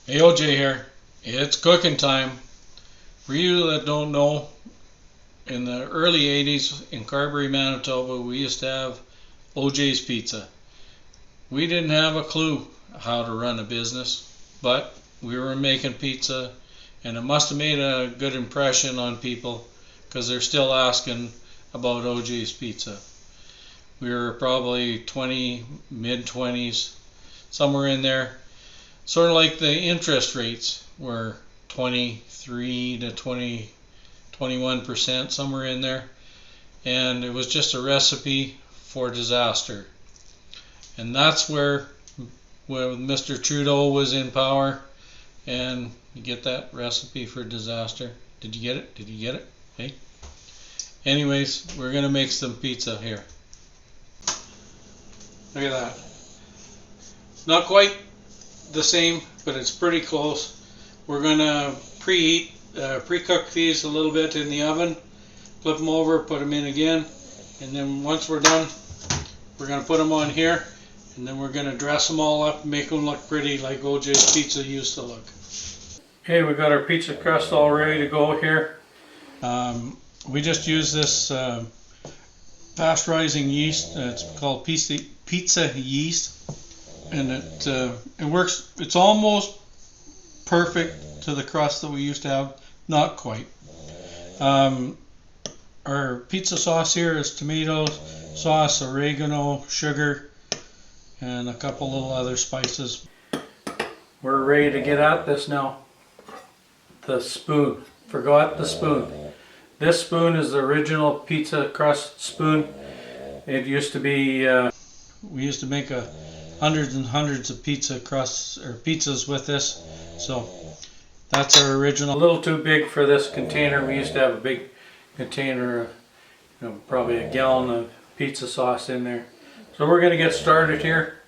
Hey, OJ here. It's cooking time. For you that don't know, in the early 80s in Carberry, Manitoba, we used to have OJ's Pizza. We didn't have a clue how to run a business, but we were making pizza, and it must have made a good impression on people because they're still asking about OJ's Pizza. We were probably 20, mid 20s, somewhere in there. Sort of like the interest rates were 23 to 21%, somewhere in there. And it was just a recipe for disaster. And that's where Mr. Trudeau was in power. And you get that recipe for disaster. Did you get it? Did you get it? Hey. Anyways, we're going to make some pizza here. Look at that. Not quite the same, but it's pretty close. We're gonna pre-cook these a little bit in the oven, flip them over, put them in again, and then once we're done, we're gonna put them on here, and then we're gonna dress them all up, make them look pretty like OJ's Pizza used to look. Okay, we got our pizza crust all ready to go here. We just use this pasteurizing yeast. It's called pizza yeast. And it works. It's almost perfect to the crust that we used to have. Not quite. Our pizza sauce here is tomato sauce, oregano, sugar, and a couple little other spices. We're ready to get at this now. The spoon. Forgot the spoon. This spoon is the original pizza crust spoon. It used to be. We used to make hundreds and hundreds of pizza crusts or pizzas with this, so that's our original. A little too big for this container. We used to have a big container, probably a gallon of pizza sauce in there. So we're going to get started here,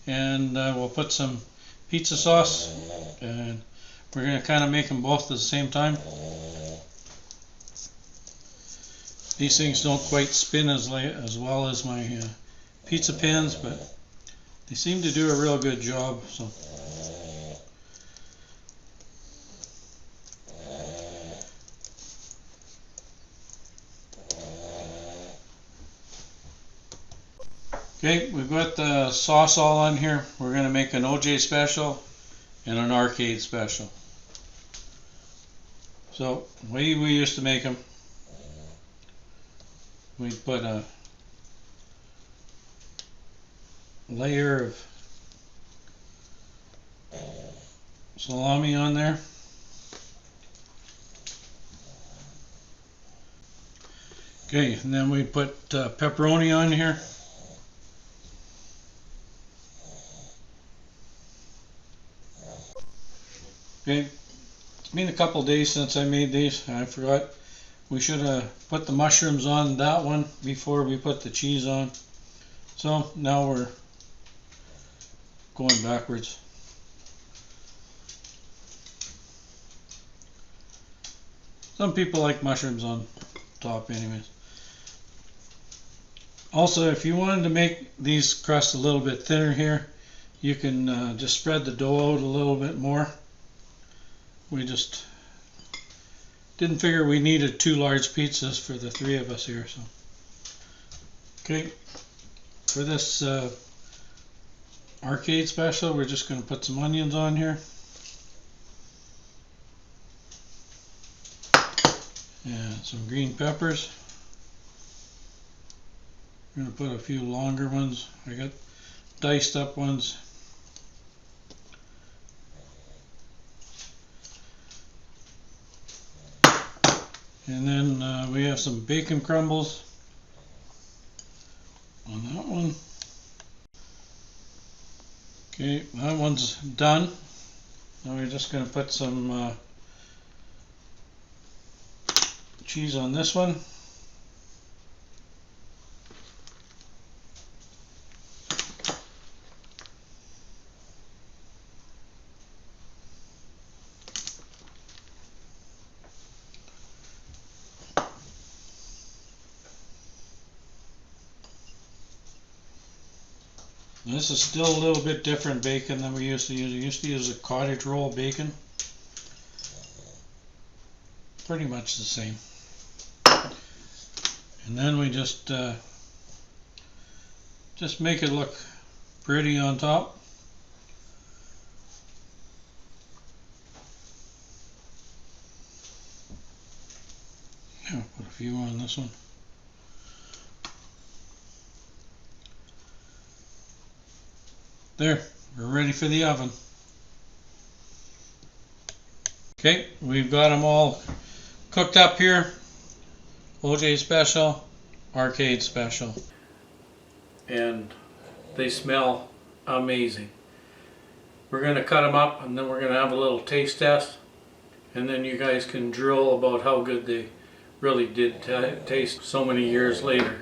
and we'll put some pizza sauce, and we're going to kind of make them both at the same time. These things don't quite spin as well as my pizza pans, but they seem to do a real good job. So okay, we've got the sauce all on here. We're going to make an OJ special and an arcade special. So the way we used to make them, we'd put a layer of salami on there. Okay, and then we put pepperoni on here. Okay, it's been a couple days since I made these. I forgot we should have put the mushrooms on that one before we put the cheese on. So now we're going backwards. Some people like mushrooms on top anyways. Also, if you wanted to make these crusts a little bit thinner here, you can just spread the dough out a little bit more. We just didn't figure we needed 2 large pizzas for the 3 of us here. So, okay, for this arcade special, we're just going to put some onions on here. And some green peppers. I'm going to put a few longer ones. I got diced up ones. And then we have some bacon crumbles on that one. Okay, that one's done. Now we're just going to put some cheese on this one. This is still a little bit different bacon than we used to use. We used to use a cottage roll bacon. Pretty much the same. And then we just make it look pretty on top. Yeah, put a few on this one. There, we're ready for the oven. Okay, we've got them all cooked up here. OJ special, arcade special. And they smell amazing. We're going to cut them up and then we're going to have a little taste test. And then you guys can drill about how good they really did taste so many years later.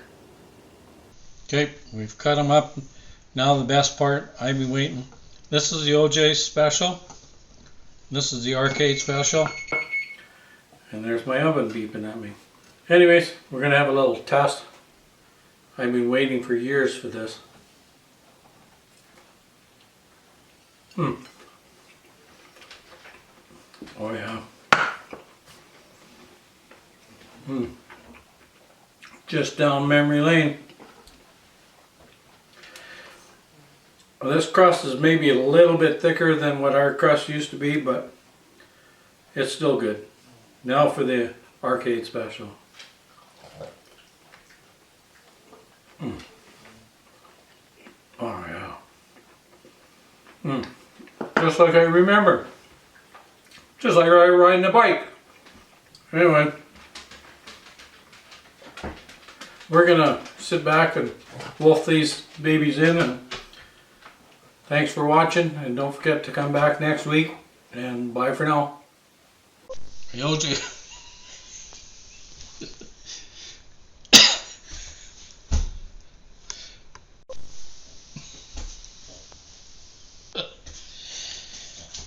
Okay, we've cut them up. Now the best part, I've been waiting. This is the OJ special. This is the arcade special. And there's my oven beeping at me. Anyways, we're going to have a little test. I've been waiting for years for this. Oh yeah. Just down memory lane. Well, this crust is maybe a little bit thicker than what our crust used to be, but it's still good. Now for the arcade special. Oh yeah. Just like I remember. Just like riding a bike. Anyway. We're gonna sit back and wolf these babies in, and thanks for watching, and don't forget to come back next week, and bye for now. Hey OJ.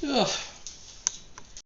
Ugh.